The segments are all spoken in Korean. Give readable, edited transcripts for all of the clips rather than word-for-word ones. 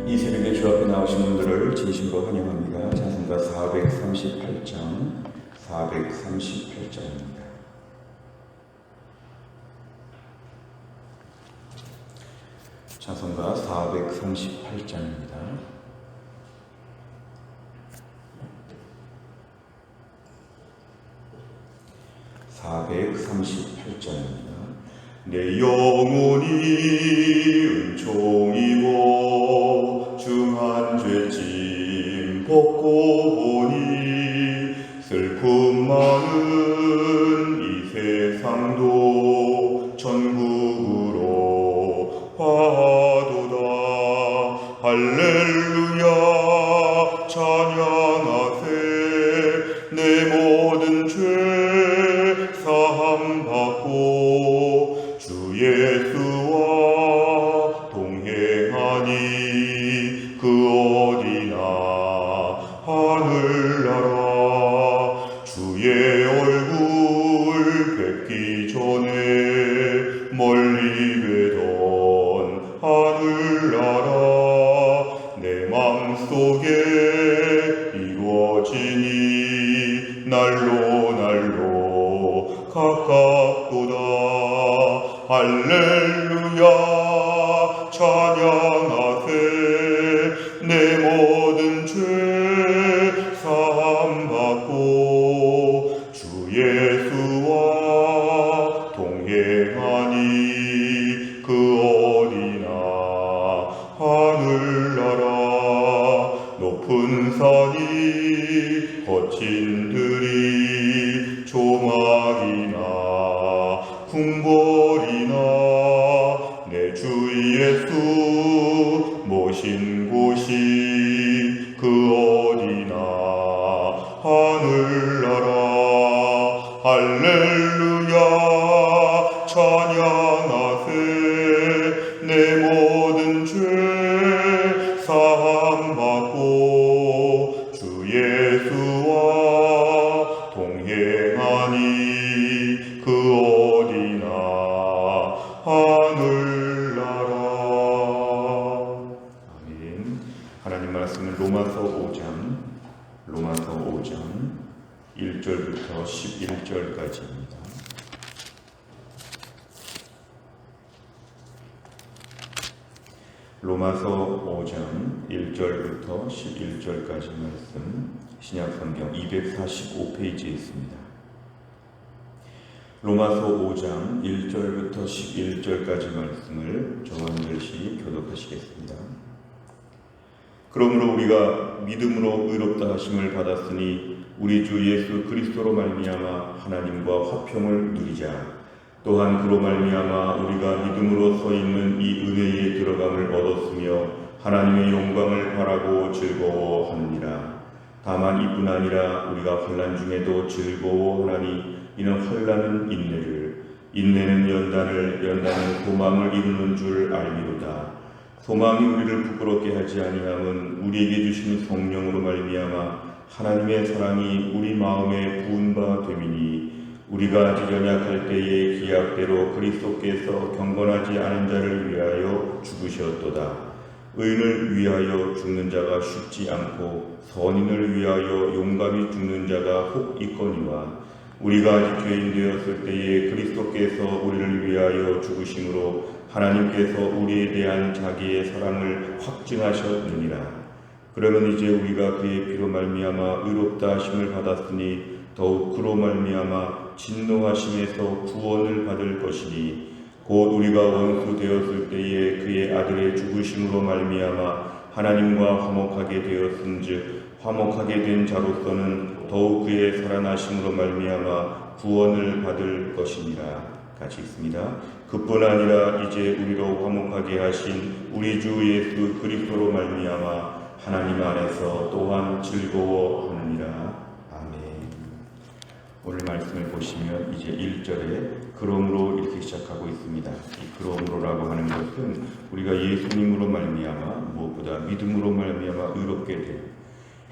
이 새벽에 주 앞에 나오신 분들을 진심으로 환영합니다. 찬송가 438장, 438장입니다. 찬송가 438장입니다. 내 영혼이 은총이고 중한 죄짐 벗고 보니 슬픔 많은 이 세상도 천국으로 화도다. 할렐루야 찬양하세. 내 모든 죄 사함 받고 주 예수와 동행하니 그 어디나 하늘나라. 주의 얼굴 뵙기 전에 멀리 뵈던 하늘나라 내 맘속에 이루어지니 날로 가깝도다. 할렐루야 찬양하세. 내 모든 죄 사함 받고 주 예수와 동행하니 그 어디나 하늘나라. 높은 산이 거친 들이 조막이나 궁궐이나 내 주 예수 모신 곳이 그 어디나 하늘나라. 할렐루야 찬양하세. 내 모든 죄 사함 받고 주 예수와 동행하니 그 어디나 하늘나라. 아멘. 하나님 말씀은 로마서 5장 1절부터 11절까지입니다. 로마서 5장 1절부터 11절까지 말씀, 신약성경 245페이지에 있습니다. 로마서 5장 1절부터 11절까지 말씀을 저와 한글씨 교독하시겠습니다. 그러므로 우리가 믿음으로 의롭다 하심을 받았으니 우리 주 예수 그리스도로 말미암아 하나님과 화평을 누리자. 또한 그로 말미암아 우리가 믿음으로 서 있는 이 은혜에 들어감을 얻었으며 하나님의 영광을 바라고 즐거워하느니라. 다만 이뿐 아니라 우리가 환난 중에도 즐거워하나니 이는 환난은 인내를, 인내는 연단을, 연단은 소망을 이루는 줄 알미로다. 소망이 우리를 부끄럽게 하지 아니함은 우리에게 주신 성령으로 말미암아 하나님의 사랑이 우리 마음에 부은 바 됨이니 우리가 아직 연약할 때에 기약대로 그리스도께서 경건하지 않은 자를 위하여 죽으셨도다. 의인을 위하여 죽는 자가 쉽지 않고 선인을 위하여 용감히 죽는 자가 혹 있거니와 우리가 아직 죄인 되었을 때에 그리스도께서 우리를 위하여 죽으심으로 하나님께서 우리에 대한 자기의 사랑을 확증하셨느니라. 그러면 이제 우리가 그의 피로 말미암아 의롭다 하심을 받았으니 더욱 그로 말미암아 진노하심에서 구원을 받을 것이니 곧 우리가 원수 되었을 때에 그의 아들의 죽으심으로 말미암아 하나님과 화목하게 되었은즉 화목하게 된 자로서는 더욱 그의 살아나심으로 말미암아 구원을 받을 것이니라. 같이 있습니다. 그뿐 아니라 이제 우리로 화목하게 하신 우리 주 예수 그리스도로 말미암아 하나님 안에서 또한 즐거워하느니라. 오늘 말씀을 보시면 이제 1절에 그러므로 이렇게 시작하고 있습니다. 이 그러므로라고 하는 것은 우리가 예수님으로 말미암아 무엇보다 믿음으로 말미암아 의롭게 될,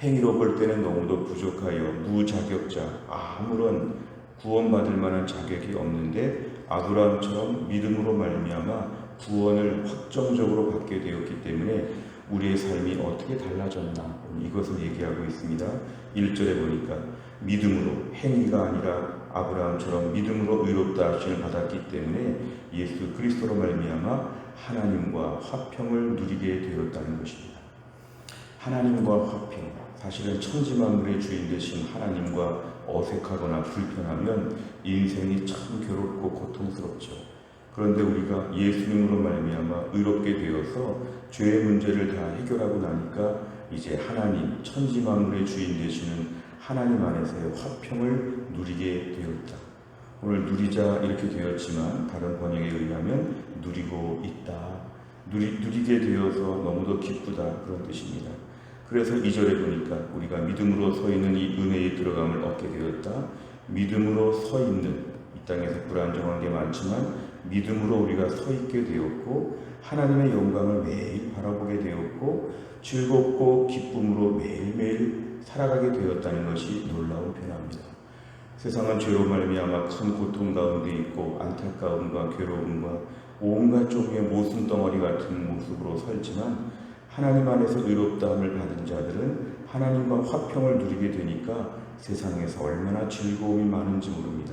행위로 볼 때는 너무도 부족하여 무자격자, 아무런 구원받을 만한 자격이 없는데 아브라함처럼 믿음으로 말미암아 구원을 확정적으로 받게 되었기 때문에 우리의 삶이 어떻게 달라졌나 이것을 얘기하고 있습니다. 1절에 보니까 믿음으로, 행위가 아니라 아브라함처럼 믿음으로 의롭다 하심을 받았기 때문에 예수 그리스도로 말미암아 하나님과 화평을 누리게 되었다는 것입니다. 하나님과 화평, 사실은 천지만물의 주인 되신 하나님과 어색하거나 불편하면 인생이 참 괴롭고 고통스럽죠. 그런데 우리가 예수님으로 말미암아 의롭게 되어서 죄의 문제를 다 해결하고 나니까 이제 하나님, 천지만물의 주인 되시는 하나님 안에서의 화평을 누리게 되었다. 오늘 누리자 이렇게 되었지만 다른 번역에 의하면 누리고 있다. 누리게 되어서 너무도 기쁘다 그런 뜻입니다. 그래서 2절에 보니까 우리가 믿음으로 서 있는 이 은혜의 들어감을 얻게 되었다. 믿음으로 서 있는, 이 땅에서 불안정한 게 많지만 믿음으로 우리가 서 있게 되었고 하나님의 영광을 매일 바라보게 되었고 즐겁고 기쁨으로 매일매일 살아가게 되었다는 것이 놀라운 변화입니다. 세상은 죄로 말미암아 큰 고통 가운데 있고 안타까움과 괴로움과 온갖 종류의 모순덩어리 같은 모습으로 살지만 하나님 안에서 의롭다함을 받은 자들은 하나님과 화평을 누리게 되니까 세상에서 얼마나 즐거움이 많은지 모릅니다.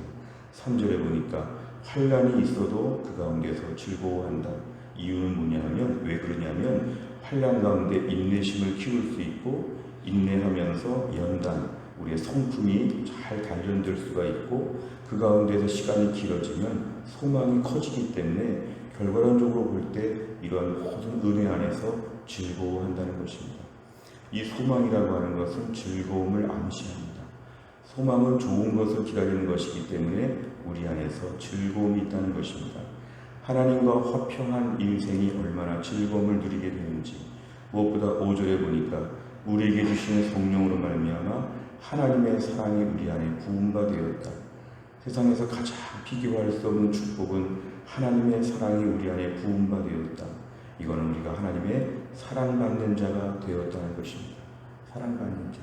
3절에 보니까 환난이 있어도 그 가운데서 즐거워한다. 이유는 뭐냐면, 왜 그러냐면 환난 가운데 인내심을 키울 수 있고 인내하면서 연단, 우리의 성품이 잘 단련될 수가 있고 그 가운데서 시간이 길어지면 소망이 커지기 때문에 결과론적으로 볼 때 이러한 모든 은혜 안에서 즐거워한다는 것입니다. 이 소망이라고 하는 것은 즐거움을 암시합니다. 소망은 좋은 것을 기다리는 것이기 때문에 우리 안에서 즐거움이 있다는 것입니다. 하나님과 화평한 인생이 얼마나 즐거움을 누리게 되는지, 무엇보다 5절에 보니까 우리에게 주시는 성령으로 말미암아 하나님의 사랑이 우리 안에 부음바 되었다. 세상에서 가장 비교할 수 없는 축복은 하나님의 사랑이 우리 안에 부음바 되었다. 이거는 우리가 하나님의 사랑받는 자가 되었다는 것입니다. 사랑받는 자.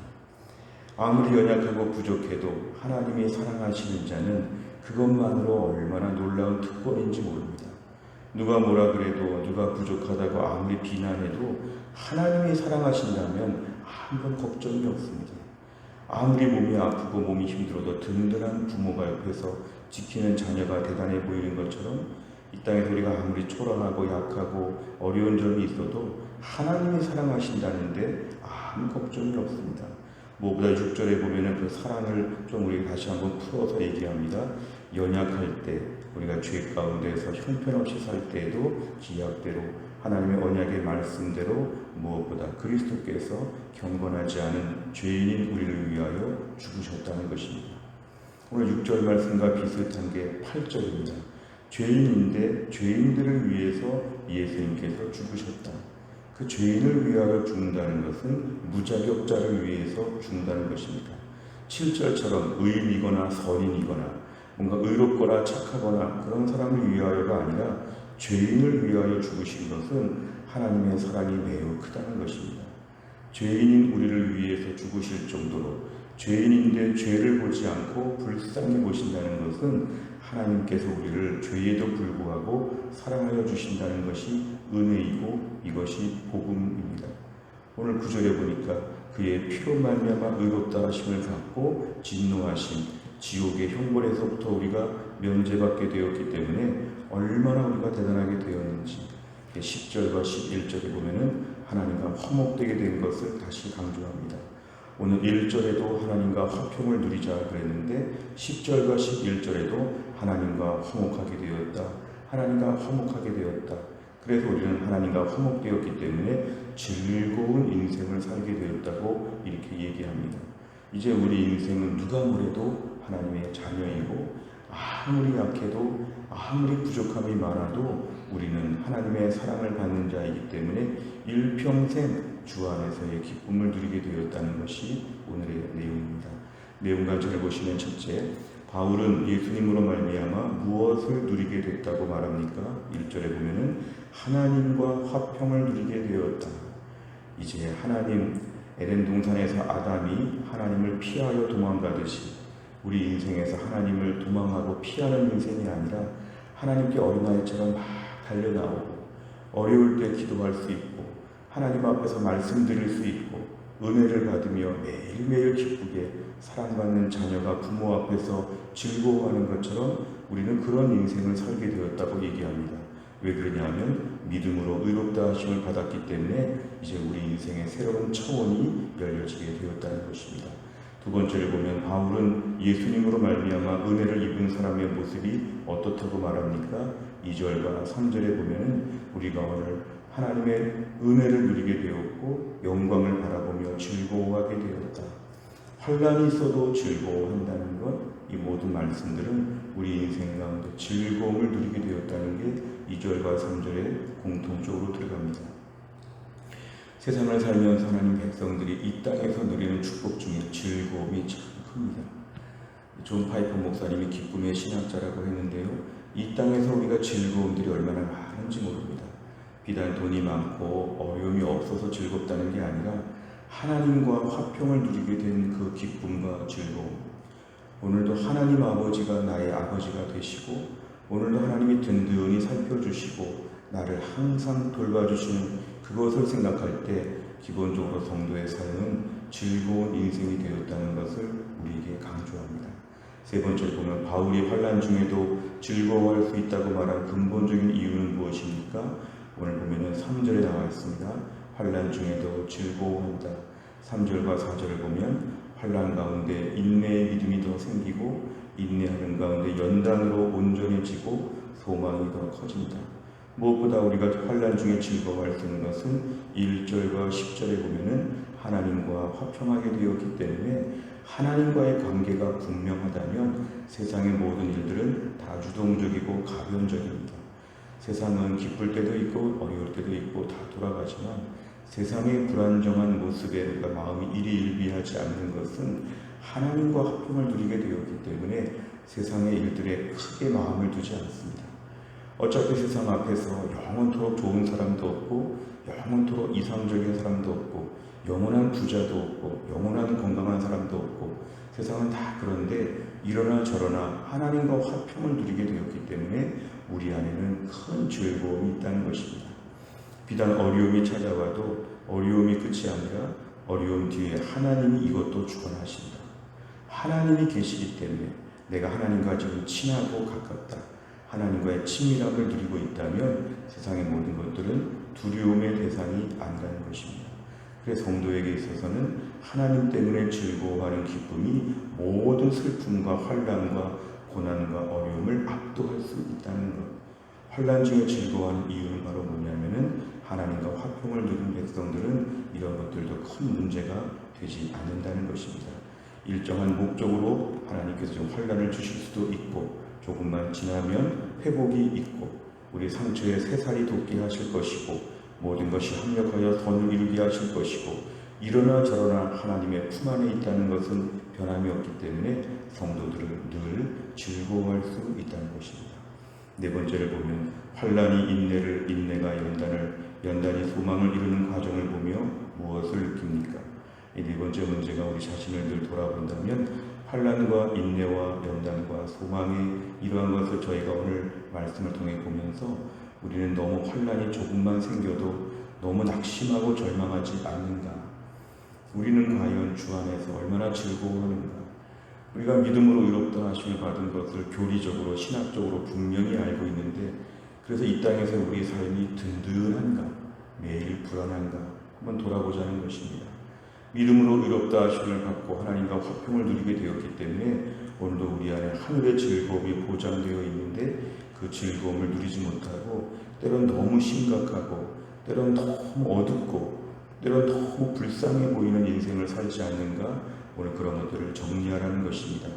아무리 연약하고 부족해도 하나님이 사랑하시는 자는 그것만으로 얼마나 놀라운 특권인지 모릅니다. 누가 뭐라 그래도, 누가 부족하다고 아무리 비난해도 하나님이 사랑하신다면 아무런 걱정이 없습니다. 아무리 몸이 아프고 몸이 힘들어도 든든한 부모가 옆에서 지키는 자녀가 대단해 보이는 것처럼 이 땅에서 우리가 아무리 초라하고 약하고 어려운 점이 있어도 하나님이 사랑하신다는데 아무 걱정이 없습니다. 무엇보다 6절에 보면은 그 사랑을 좀 우리가 다시 한번 풀어서 얘기합니다. 연약할 때, 우리가 죄 가운데서 형편없이 살 때에도 기약대로 하나님의 언약의 말씀대로 무엇보다 그리스도께서 경건하지 않은 죄인인 우리를 위하여 죽으셨다는 것입니다. 오늘 6절 말씀과 비슷한 게 8절입니다. 죄인인데 죄인들을 위해서 예수님께서 죽으셨다. 그 죄인을 위하여 죽는다는 것은 무자격자를 위해서 죽는다는 것입니다. 7절처럼 의인이거나 선인이거나 뭔가 의롭거나 착하거나 그런 사람을 위하여가 아니라 죄인을 위하여 죽으신 것은 하나님의 사랑이 매우 크다는 것입니다. 죄인인 우리를 위해서 죽으실 정도로 죄인인데 죄를 보지 않고 불쌍히 보신다는 것은 하나님께서 우리를 죄에도 불구하고 사랑하여 주신다는 것이 은혜이고 이것이 복음입니다. 오늘 9절에 보니까 그의 피로 말미암아 의롭다 하심을 받고 진노하심, 지옥의 형벌에서부터 우리가 면제받게 되었기 때문에 얼마나 우리가 대단하게 되었는지 10절과 11절에 보면은 하나님과 화목되게 된 것을 다시 강조합니다. 오늘 1절에도 하나님과 화평을 누리자 그랬는데 10절과 11절에도 하나님과 화목하게 되었다. 하나님과 화목하게 되었다. 그래서 우리는 하나님과 화목되었기 때문에 즐거운 인생을 살게 되었다고 이렇게 얘기합니다. 이제 우리 인생은 누가 뭐래도 하나님의 자녀이고 아무리 약해도 아무리 부족함이 많아도 우리는 하나님의 사랑을 받는 자이기 때문에 일평생 주 안에서의 기쁨을 누리게 되었다는 것이 오늘의 내용입니다. 내용 가지를 보시면 첫째, 바울은 예수님으로 말미암아 무엇을 누리게 됐다고 말합니까? 1절에 보면은 하나님과 화평을 누리게 되었다. 이제 하나님, 에덴 동산에서 아담이 하나님을 피하여 도망가듯이 우리 인생에서 하나님을 도망하고 피하는 인생이 아니라 하나님께 어린아이처럼 막 달려나오고 어려울 때 기도할 수 있고 하나님 앞에서 말씀 드릴 수 있고 은혜를 받으며 매일매일 기쁘게 사랑받는 자녀가 부모 앞에서 즐거워하는 것처럼 우리는 그런 인생을 살게 되었다고 얘기합니다. 왜 그러냐면 믿음으로 의롭다 하심을 받았기 때문에 이제 우리 인생의 새로운 차원이 열려지게 되었다는 것입니다. 두 번째를 보면 바울은 예수님으로 말미암아 은혜를 입은 사람의 모습이 어떻다고 말합니까? 2절과 3절에 보면 우리가 오늘 하나님의 은혜를 누리게 되었고 영광을 바라보며 즐거워하게 되었다. 환난이 있어도 즐거워한다는 것, 이 모든 말씀들은 우리 인생 가운데 즐거움을 누리게 되었다는 게 2절과 3절에 공통적으로 들어갑니다. 세상을 살면서 하나님 백성들이 이 땅에서 누리는 축복 중에 즐거움이 참 큽니다. 존 파이퍼 목사님이 기쁨의 신학자라고 했는데요, 이 땅에서 우리가 즐거움들이 얼마나 많은지 모릅니다. 비단 돈이 많고 어려움이 없어서 즐겁다는 게 아니라 하나님과 화평을 누리게 된 그 기쁨과 즐거움, 오늘도 하나님 아버지가 나의 아버지가 되시고 오늘도 하나님이 든든히 살펴주시고 나를 항상 돌봐주시는 그것을 생각할 때 기본적으로 성도의 삶은 즐거운 인생이 되었다는 것을 우리에게 강조합니다. 세 번째로 보면 바울이 환난 중에도 즐거워할 수 있다고 말한 근본적인 이유는 무엇입니까? 오늘 보면은 3절에 나와 있습니다. 환난 중에도 즐거워한다. 3절과 4절을 보면 환난 가운데 인내의 믿음이 더 생기고 인내하는 가운데 연단으로 온전해지고 소망이 더 커진다. 무엇보다 우리가 환난 중에 즐거워할 수 있는 것은 1절과 10절에 보면은 하나님과 화평하게 되었기 때문에 하나님과의 관계가 분명하다면 세상의 모든 일들은 다주동적이고 가변적입니다. 세상은 기쁠 때도 있고 어려울 때도 있고 다 돌아가지만 세상의 불안정한 모습에 우리가 마음이 일희일비하지 않는 것은 하나님과 화평을 누리게 되었기 때문에 세상의 일들에 크게 마음을 두지 않습니다. 어차피 세상 앞에서 영원토록 좋은 사람도 없고 영원토록 이상적인 사람도 없고 영원한 부자도 없고 영원한 건강한 사람도 없고 세상은 다 그런데 이러나 저러나 하나님과 화평을 누리게 되었기 때문에 우리 안에는 큰 즐거움이 있다는 것입니다. 비단 어려움이 찾아와도 어려움이 끝이 아니라 어려움 뒤에 하나님이 이것도 주관하신다. 하나님이 계시기 때문에 내가 하나님과 지금 친하고 가깝다. 하나님과의 친밀함을 누리고 있다면 세상의 모든 것들은 두려움의 대상이 아니라는 것입니다. 그래서 성도에게 있어서는 하나님 때문에 즐거워하는 기쁨이 모든 슬픔과 환난과 고난과 어려움을 압도할 수 있다는 것. 환난 중에 즐거워하는 이유는 바로 뭐냐면은 하나님과 화평을 누린 백성들은 이런 것들도 큰 문제가 되지 않는다는 것입니다. 일정한 목적으로 하나님께서 좀 환난을 주실 수도 있고 조금만 지나면 회복이 있고 우리 상처에 새살이 돋게 하실 것이고 모든 것이 합력하여 선을 이루게 하실 것이고 이러나 저러나 하나님의 품 안에 있다는 것은 변함이 없기 때문에 성도들은 늘 즐거워할 수 있다는 것입니다. 네 번째를 보면 환난이 인내를, 인내가 연단이 소망을 이루는 과정을 보며 무엇을 느낍니까? 이 네 번째 문제가 우리 자신을 늘 돌아본다면 환난과 인내와 연단과 소망의 이러한 것을 저희가 오늘 말씀을 통해 보면서 우리는 너무 환난이 조금만 생겨도 너무 낙심하고 절망하지 않는가? 우리는 과연 주 안에서 얼마나 즐거워하는가? 우리가 믿음으로 의롭다 하심을 받은 것을 교리적으로 신학적으로 분명히 알고 있는데 그래서 이 땅에서 우리 삶이 든든한가? 매일 불안한가? 한번 돌아보자는 것입니다. 믿음으로 의롭다 하심을 받고 하나님과 화평을 누리게 되었기 때문에 오늘도 우리 안에 하늘의 즐거움이 보장되어 있는데 그 즐거움을 누리지 못하고 때론 너무 심각하고 때론 너무 어둡고 때론 너무 불쌍해 보이는 인생을 살지 않는가? 오늘 그런 것들을 정리하라는 것입니다.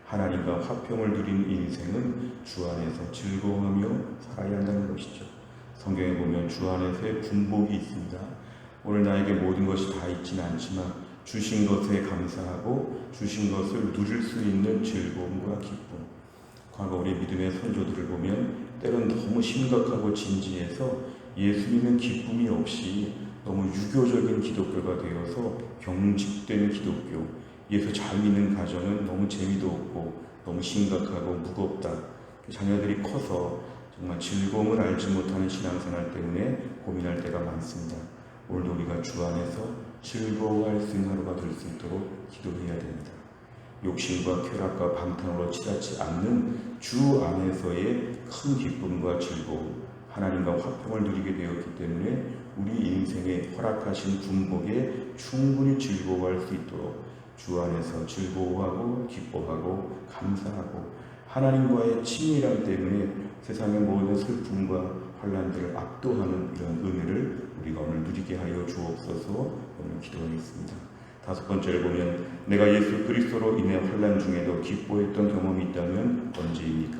하나님과 화평을 누리는 인생은 주 안에서 즐거워하며 살아야 한다는 것이죠. 성경에 보면 주 안에서의 분복이 있습니다. 오늘 나에게 모든 것이 다 있지는 않지만 주신 것에 감사하고 주신 것을 누릴 수 있는 즐거움과 기쁨. 과거 우리 믿음의 선조들을 보면 때론 너무 심각하고 진지해서 예수 믿는 기쁨이 없이 너무 유교적인 기독교가 되어서 경직된 기독교, 예수 잘 믿는 가정은 너무 재미도 없고 너무 심각하고 무겁다. 자녀들이 커서 정말 즐거움을 알지 못하는 신앙생활 때문에 고민할 때가 많습니다. 오늘도 우리 주 안에서 즐거워할 수 있는 하루가 될 수 있도록 기도해야 됩니다. 욕심과 쾌락과 방탕으로 치닫지 않는 주 안에서의 큰 기쁨과 즐거움, 하나님과 화평을 누리게 되었기 때문에 우리 인생에 허락하신 분복에 충분히 즐거워할 수 있도록 주 안에서 즐거워하고 기뻐하고 감사하고 하나님과의 친밀함 때문에 세상의 모든 슬픔과 환난들을 압도하는 이런 은혜를 우리가 오늘 누리게 하여 주옵소서. 오늘 기도하겠습니다. 5번째를 보면 내가 예수 그리스도로 인해 환난 중에도 기뻐했던 경험이 있다면 언제입니까?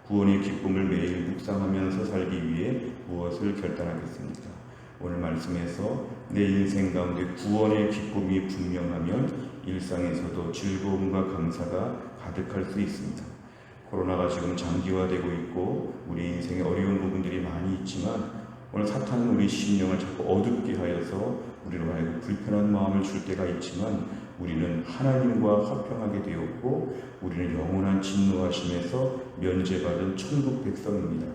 구원의 기쁨을 매일 묵상하면서 살기 위해 무엇을 결단하겠습니까? 오늘 말씀에서 내 인생 가운데 구원의 기쁨이 분명하면 일상에서도 즐거움과 감사가 가득할 수 있습니다. 코로나가 지금 장기화되고 있고 우리 인생에 어려운 부분들이 많이 있지만 오늘 사탄은 우리 심령을 자꾸 어둡게 하여서 우리로 하여금 불편한 마음을 줄 때가 있지만 우리는 하나님과 화평하게 되었고 우리는 영원한 진노하심에서 면제받은 천국 백성입니다.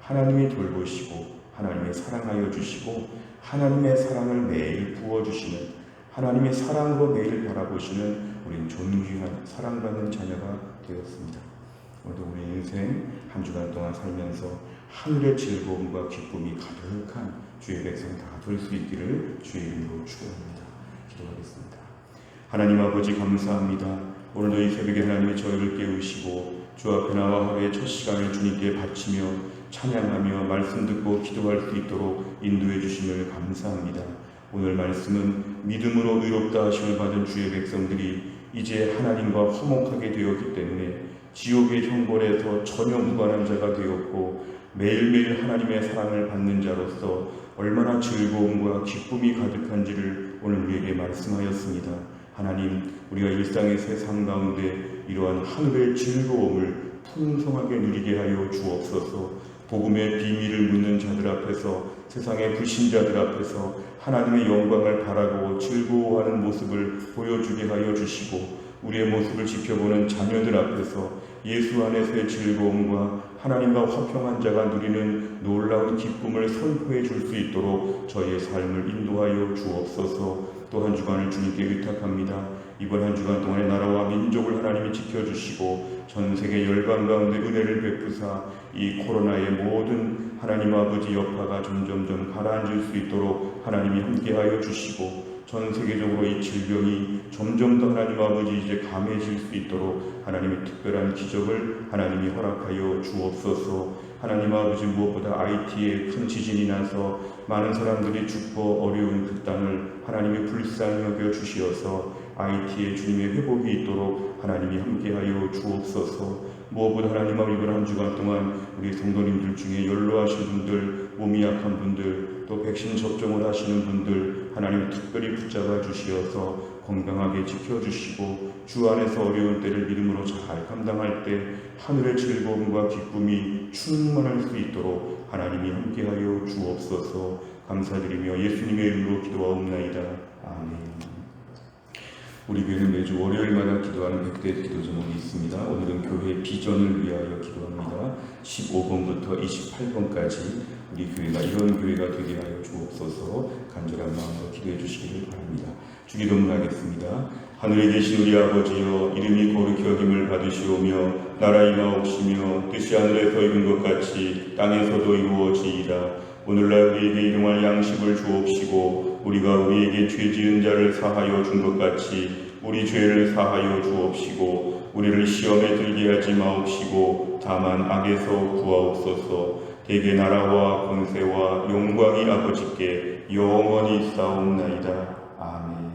하나님이 돌보시고 하나님의 사랑하여 주시고 하나님의 사랑을 매일 부어주시는 하나님의 사랑으로 매일 바라보시는 우린 존귀한 사랑받는 자녀가 되었습니다. 오늘도 우리 인생 한 주간 동안 살면서 하늘의 즐거움과 기쁨이 가득한 주의 백성 다 될 수 있기를 주의 이름으로 축원합니다. 기도하겠습니다. 하나님 아버지 감사합니다. 오늘도 이 새벽에 하나님이 저희를 깨우시고 주 앞에 나와 하루의 첫 시간을 주님께 바치며 찬양하며 말씀 듣고 기도할 수 있도록 인도해 주심을 감사합니다. 오늘 말씀은 믿음으로 의롭다 하심을 받은 주의 백성들이 이제 하나님과 화목하게 되었기 때문에 지옥의 형벌에서 전혀 무관한 자가 되었고 매일매일 하나님의 사랑을 받는 자로서 얼마나 즐거움과 기쁨이 가득한지를 오늘 우리에게 말씀하였습니다. 하나님, 우리가 일상의 세상 가운데 이러한 하늘의 즐거움을 풍성하게 누리게 하여 주옵소서. 복음의 비밀을 묻는 자들 앞에서, 세상의 불신자들 앞에서 하나님의 영광을 바라고 즐거워하는 모습을 보여주게 하여 주시고 우리의 모습을 지켜보는 자녀들 앞에서 예수 안에서의 즐거움과 하나님과 화평한 자가 누리는 놀라운 기쁨을 선포해 줄 수 있도록 저희의 삶을 인도하여 주옵소서. 또 한 주간을 주님께 의탁합니다. 이번 한 주간 동안의 나라와 민족을 하나님이 지켜주시고 전 세계 열방 가운데 은혜를 베푸사 이 코로나의 모든 하나님 아버지 여파가 점점점 가라앉을 수 있도록 하나님이 함께하여 주시고 전 세계적으로 이 질병이 점점 더 하나님 아버지 이제 감해질 수 있도록 하나님의 특별한 기적을 하나님이 허락하여 주옵소서. 하나님 아버지 무엇보다 IT에 큰 지진이 나서 많은 사람들이 죽고 어려운 그 땅을 하나님이 불쌍히 여겨 주시어서 IT에 주님의 회복이 있도록 하나님이 함께하여 주옵소서. 무엇보다 하나님 아버지 이번 한 주간 동안 우리 성도님들 중에 연로하신 분들, 몸이 약한 분들, 또 백신 접종을 하시는 분들 하나님 특별히 붙잡아 주시어서 건강하게 지켜주시고 주 안에서 어려운 때를 믿음으로 잘 감당할 때 하늘의 즐거움과 기쁨이 충만할 수 있도록 하나님이 함께하여 주옵소서. 감사드리며 예수님의 이름으로 기도하옵나이다. 아멘. 우리 교회는 매주 월요일마다 기도하는 100대 기도 제목이 있습니다. 오늘은 교회 비전을 위하여 기도합니다. 15번부터 28번까지 우리 교회가 이런 교회가 되게 하여 주옵소서. 간절한 마음으로 기도해 주시기를 바랍니다. 주기도문 하겠습니다. 하늘에 계신 우리 아버지여, 이름이 거룩히 여김을 받으시오며 나라 임하옵시며 뜻이 하늘에서 이룬 것 같이 땅에서도 이루어지이다. 오늘날 우리에게 일용할 양식을 주옵시고 우리가 우리에게 죄 지은 자를 사하여 준 것 같이 우리 죄를 사하여 주옵시고 우리를 시험에 들게 하지 마옵시고 다만 악에서 구하옵소서. 대개 나라와 권세와 영광이 아버지께 영원히 있사옵나이다. 아멘.